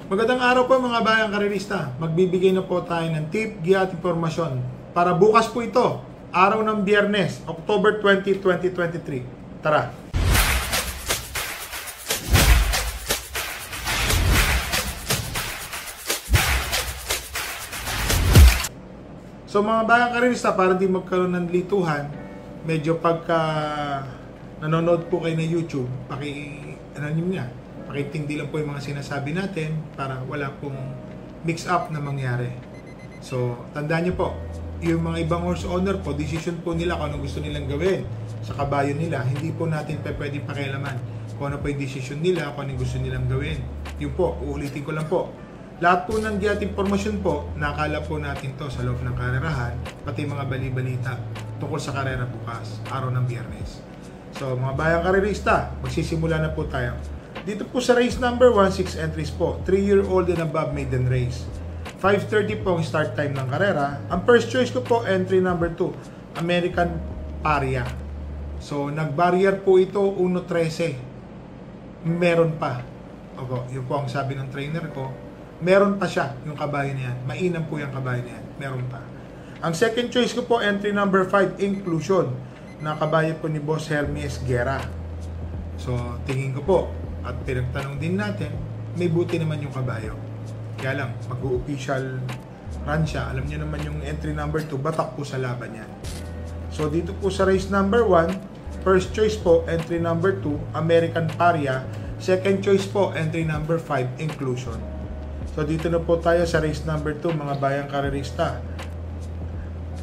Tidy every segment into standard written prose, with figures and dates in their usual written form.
Magandang araw po mga bayang karerista. Magbibigay na po tayo ng tip, giya at impormasyon para bukas po ito, araw ng Biyernes, October 20, 2023. Tara! So mga bayang karerista, para di magkaroon ng lituhan, medyo pagka nanonood po kayo na YouTube, pakitindi lang po yung mga sinasabi natin para wala pong mix-up na mangyari. So, tandaan nyo po, yung mga ibang horse owner po, decision po nila kung ano gusto nilang gawin sa kabayo nila. Hindi po natin pwedeng pakialaman kung ano po yung decision nila, kung ano yung gusto nilang gawin. Yun po, uulitin ko lang po. Lahat po ng giat informasyon po, nakala po natin to sa loob ng karerahan, pati mga bali-balita tungkol sa karera bukas, araw ng Biyernes. So, mga bayang karerista, magsisimula na po tayo. Dito po sa race number 1, 6 entries po. 3-year-old and above maiden race. 5:30 po ang start time ng karera. Ang first choice ko po, entry number 2, American Paria. So, nag-barrier po ito, 1:13. Meron pa. Opo, yun po ang sabi ng trainer ko. Meron pa siya, yung kabayo na yan. Mainam po yung kabayo na yan. Meron pa. Ang second choice ko po, entry number 5, Inclusion. Na kabayo po ni Boss Hermes Guerra. So, tingin ko po, at pinagtanong din natin, may buti naman yung kabayo. Kaya lang, mag-o-official run siya. Alam niyo naman yung entry number 2, batak po sa laban yan. So, dito po sa race number 1, first choice po, entry number 2, American Paria. Second choice po, entry number 5, Inclusion. So, dito na po tayo sa race number 2, mga bayang karerista.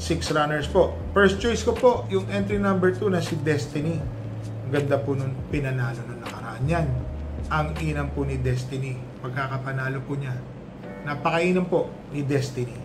6 runners po. First choice ko po, yung entry number 2 na si Destiny. Ang ganda po nung pinanalo nung nakaraan yan. Ang inam po ni Destiny. Pagkakapanalo po niya. Napakainam po ni Destiny.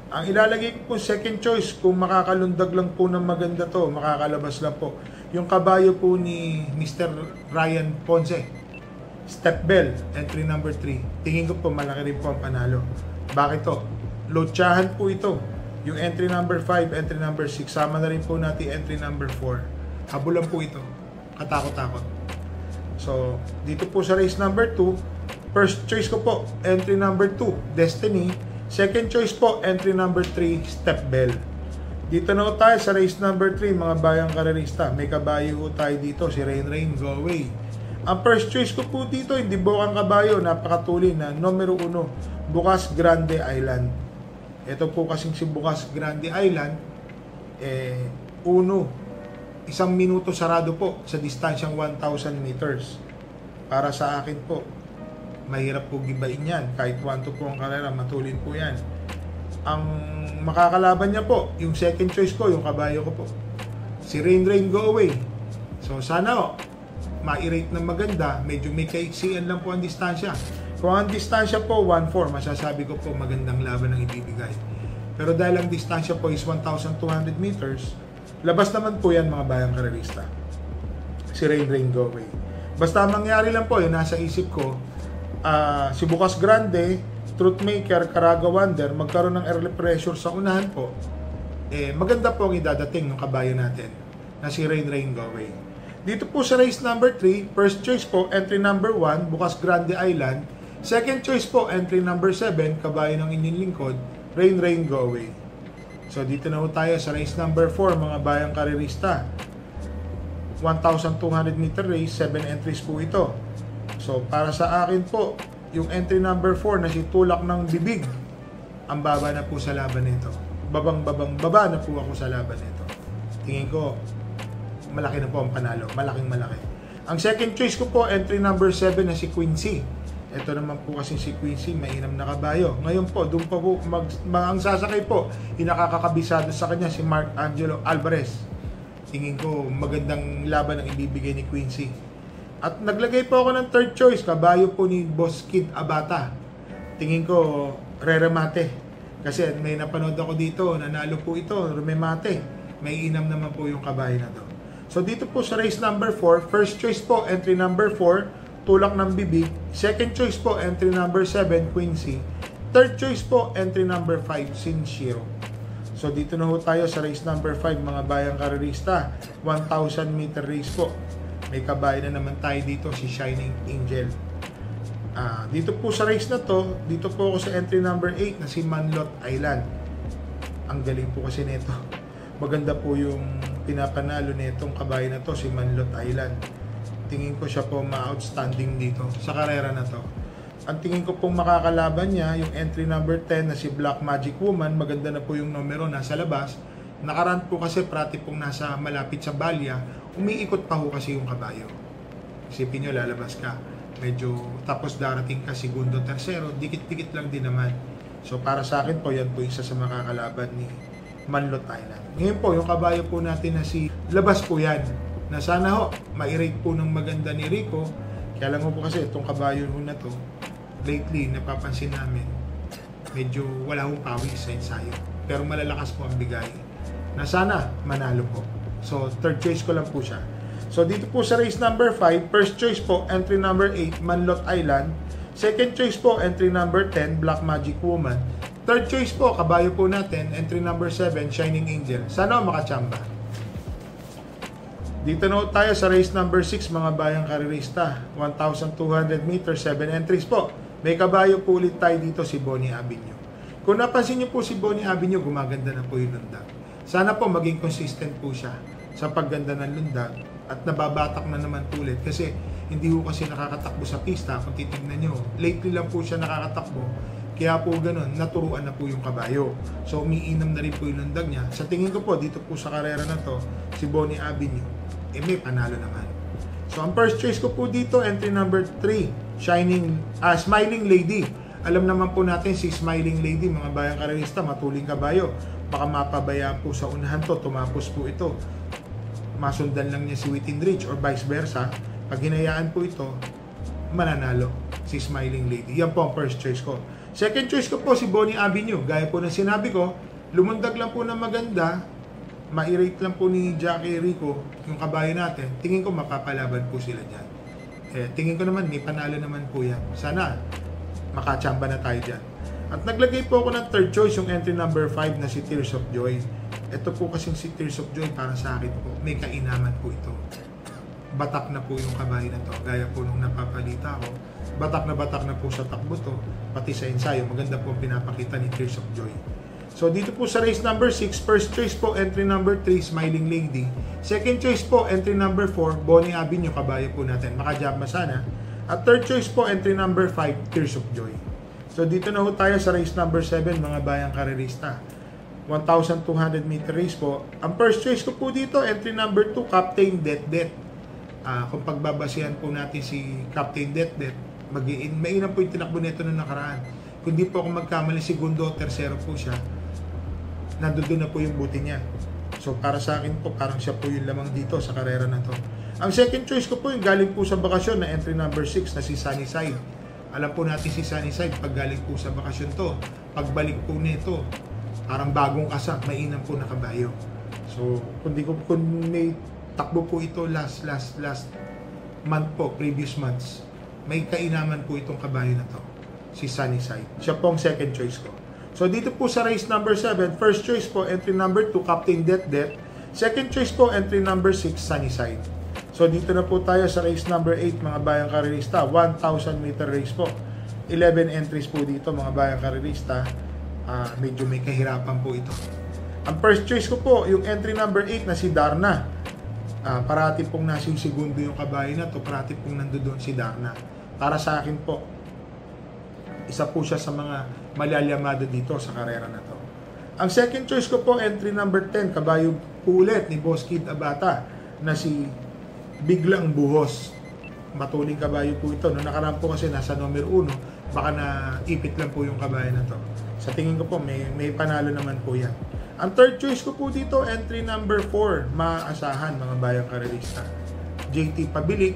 Ang ilalagay ko po second choice, kung makakalundag lang po ng maganda to, makakalabas lang po, yung kabayo po ni Mr. Ryan Ponce. Step Bell, entry number 3. Tingin ko po malaki rin po ang panalo. Bakit to? Lotsahan po ito. Yung entry number 5, entry number 6. Sama na rin po natin entry number 4. Habulan po ito. Katakot-takot. So, dito po sa race number 2, first choice ko po, entry number 2, Destiny. Second choice po, entry number 3, Step Bell. Dito na po tayo sa race number 3, mga bayang karerista. May kabayo po tayo dito, si Rain, Go Away. Ang first choice ko po dito, hindi bukang kabayo, napakatuli na numero 1, Bukas Grande Island. Ito po kasing si Bukas Grande Island, isang minuto sarado po sa distansyang 1,000 meters. Para sa akin po, mahirap po gibain yan. Kahit 1-2 po ang karera, matulin po yan. Ang makakalaban niya po, yung second choice ko, yung kabayo ko po, si Rain, Go Away. So sana ma-rate ng maganda, medyo may kaiksian lang po ang distansya. Kung ang distansya po 1-4, masasabi ko po magandang laban ang ibibigay. Pero dahil ang distansya po is 1,200 meters, labas naman po yan mga bayang karerista. Si Rain, Go Away. Basta mangyari lang po, yung nasa isip ko, si Bukas Grande, Truthmaker, Caraga Wonder, magkaroon ng early pressure sa unahan po, maganda po ang idadating ng kabayo natin na si Rain, Go Away. Dito po sa race number 3, first choice po, entry number 1, Bukas Grande Island. Second choice po, entry number 7, kabayo ng inyong lingkod, Rain, Go Away. So, dito na po tayo sa race number 4, mga bayang karerista. 1,200 meter race, 7 entries po ito. So, para sa akin po, yung entry number 4 na si Tulak ng Bibig, ang baba na po sa laban nito. Baba na po ako sa laban nito. Tingin ko, malaki na po ang panalo. Malaking malaki. Ang second choice ko po, entry number 7 na si Quincy. Ito naman po kasi si Quincy, mainam na kabayo. Ngayon po, doon pa po, ang sasakay po, inakakabisado sa kanya si Mark Angelo Alvarez. Tingin ko, magandang laban ang ibibigay ni Quincy. At naglagay po ako ng third choice, kabayo po ni Boss Kid Abata. Tingin ko, Reremate. Kasi may napanood ako dito, nanalo po ito, Rememate. May inam naman po yung kabayo na to. So dito po sa race number 4, first choice po, entry number 4, Tulak ng Bibig. Second choice po, entry number 7, Quincy. Third choice po, entry number 5, Sinshiro. So dito na ho tayo sa race number 5, mga bayang karerista. 1,000 meter race po. May kabayan na naman tayo dito, si Shining Angel. Dito po sa race na to, dito po ako sa entry number 8 na si Manlot Island. Ang galing po kasi nito. Maganda po yung pinapanalo nitong kabayo na to, si Manlot Island. Tingin ko siya po ma-outstanding dito sa karera na to. Ang tingin ko pong makakalaban niya, yung entry number 10 na si Black Magic Woman. Maganda na po yung numero, nasa labas. Nakaraan po kasi prati pong nasa malapit sa balya, umiikot pa ho kasi yung kabayo. Isipin nyo, lalabas ka. Medyo tapos darating ka segundo, tersero, dikit-dikit lang din naman. So para sa akin po, yan po isa sa makakalaban ni Manlot Island. Ngayon po, yung kabayo po natin na si labas po yan. Na sana ho, ma-rate po ng maganda ni Rico. Kaya lang po kasi itong kabayo na to, lately, napapansin namin, medyo wala hong pawis sa ensayo. Pero malalakas po ang bigay. Na sana, manalo po. So, third choice ko lang po siya. So, dito po sa race number 5, first choice po, entry number 8, Manlot Island. Second choice po, entry number 10, Black Magic Woman. Third choice po, kabayo po natin, entry number 7, Shining Angel. Sana makachamba. Dito na tayo sa race number 6, mga bayang karirista. 1,200 meters, 7 entries po. May kabayo po ulit tayo dito, si Bonnie Avenue. Kung napansin niyo po si Bonnie Avenue, gumaganda na po yung lundag. Sana po maging consistent po siya sa pagganda ng lundag. At nababatak na naman ulit kasi hindi po kasi nakakatakbo sa pista. Kung titignan nyo, lately lang po siya nakakatakbo, kaya po ganun, naturuan na po yung kabayo. So umiinam na rin po yung lundag niya. Sa tingin ko po, dito po sa karera na to, si Bonnie Avenue, may panalo naman. So ang first choice ko po dito, entry number 3, Smiling Lady. Alam naman po natin si Smiling Lady, mga bayang karerista, matuling kabayo. Baka mapabayaan po sa unahan to, tumapos po ito, masundan lang niya si Within Reach or vice versa. Pag hinayaan po ito, mananalo si Smiling Lady. Yan po ang first choice ko. Second choice ko po si Bonnie Avenue. Gaya po ng sinabi ko, lumundag lang po na maganda, ma-rate lang po ni Jackie Rico yung kabayo natin. Tingin ko mapapalaban po sila dyan. Tingin ko naman may panalo naman po yan. Sana makachamba na tayo dyan. At naglagay po ako ng third choice, yung entry number 5 na si Tears of Joy. Ito po kasing si Tears of Joy, para sa akin po, may kainaman po ito. Batak na po yung kabayo na to. Gaya po nung napapalita ko, batak na po sa takbo to, pati sa ensayo. Maganda po ang pinapakita ni Tears of Joy. So dito po sa race number 6, first choice po, entry number 3, Smiling Lady. Second choice po, entry number 4, Bonnie Avenue, kabayo po natin. Makajamba sana. At third choice po, entry number 5, Tears of Joy. So dito na ho tayo sa race number 7, mga bayang karerista. 1,200 meter race po. Ang first choice ko po dito, entry number 2, Captain Det. Kung pagbabasihan po natin si Captain Det, mainam po yung tinakbo nito na nakaraan. Kung di po ako magkamali, segundo o tersero po siya, nandoon na po yung buti niya. So para sa akin po, parang siya po yung lamang dito sa karera na to. Ang second choice ko po yung galing po sa bakasyon na entry number 6 na si Sunnyside. Alam po natin si Sunnyside, pag galing po sa bakasyon to, pagbalik po nito, parang bagong kasap, mainam po na kabayo. So kung may takbo po ito last month po, previous months, may kainaman po itong kabayo na to, si Sunnyside. Siya po ang second choice ko. So dito po sa race number 7, first choice po, entry number 2, Captain Det. Second choice po, entry number 6, Sunnyside. So dito na po tayo sa race number 8, mga bayang karerista. 1,000 meter race po. 11 entries po dito, mga bayang karerista. Medyo may kahirapan po ito. Ang first choice ko po, yung entry number 8 na si Darna. Parati pong nasa yung segundo yung kabayo na to, parati pong nandoon si Darna. Para sa akin po, isa po siya sa mga malalyamado dito sa karera na to. Ang second choice ko po, entry number 10, kabayo po ulit ni Boss Kid Abata na si Biglang Buhos. Matuling kabayo po ito. Noong nakaraan po kasi nasa number 1, baka naipit lang po yung kabayo na to. Sa tingin ko po, may panalo naman po yan. Ang third choice ko po dito, entry number 4, maaasahan, mga bayang karerista. JT Pabilik,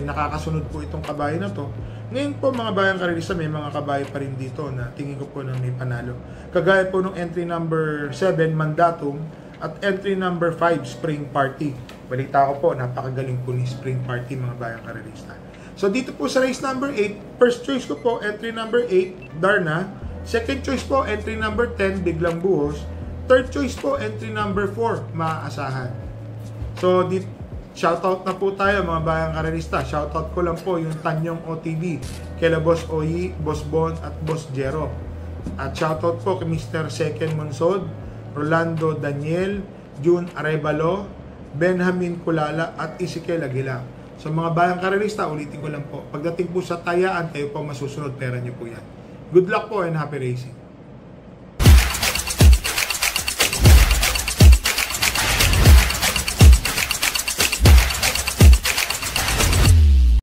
nakakasunod po itong kabayo na to. Ngayon po, mga bayang karerista, may mga kabayo pa rin dito na tingin ko po na may panalo. Kagaya po ng entry number 7, Mandatum, at entry number 5, Spring Party. Balita ko po, napakagaling po ni Spring Party, mga bayang karerista. So dito po sa race number 8, first choice ko po, entry number 8, Darna. Second choice po, entry number 10, Biglang Buhos. Third choice po, entry number 4, maaasahan. So Shoutout na po tayo mga bayang karerista. Shoutout ko lang po yung Tanyong OTV, kila Boss Oyi, Boss Bon at Boss Jero. At shoutout po kay Mr. Seken Monsod, Rolando Daniel, June Arevalo, Benjamin Kulala at Ezekiel Aguila. So mga bayang karerista, ulitin ko lang po. Pagdating po sa tayaan, kayo po masusunod, pera nyo po yan. Good luck po and happy racing.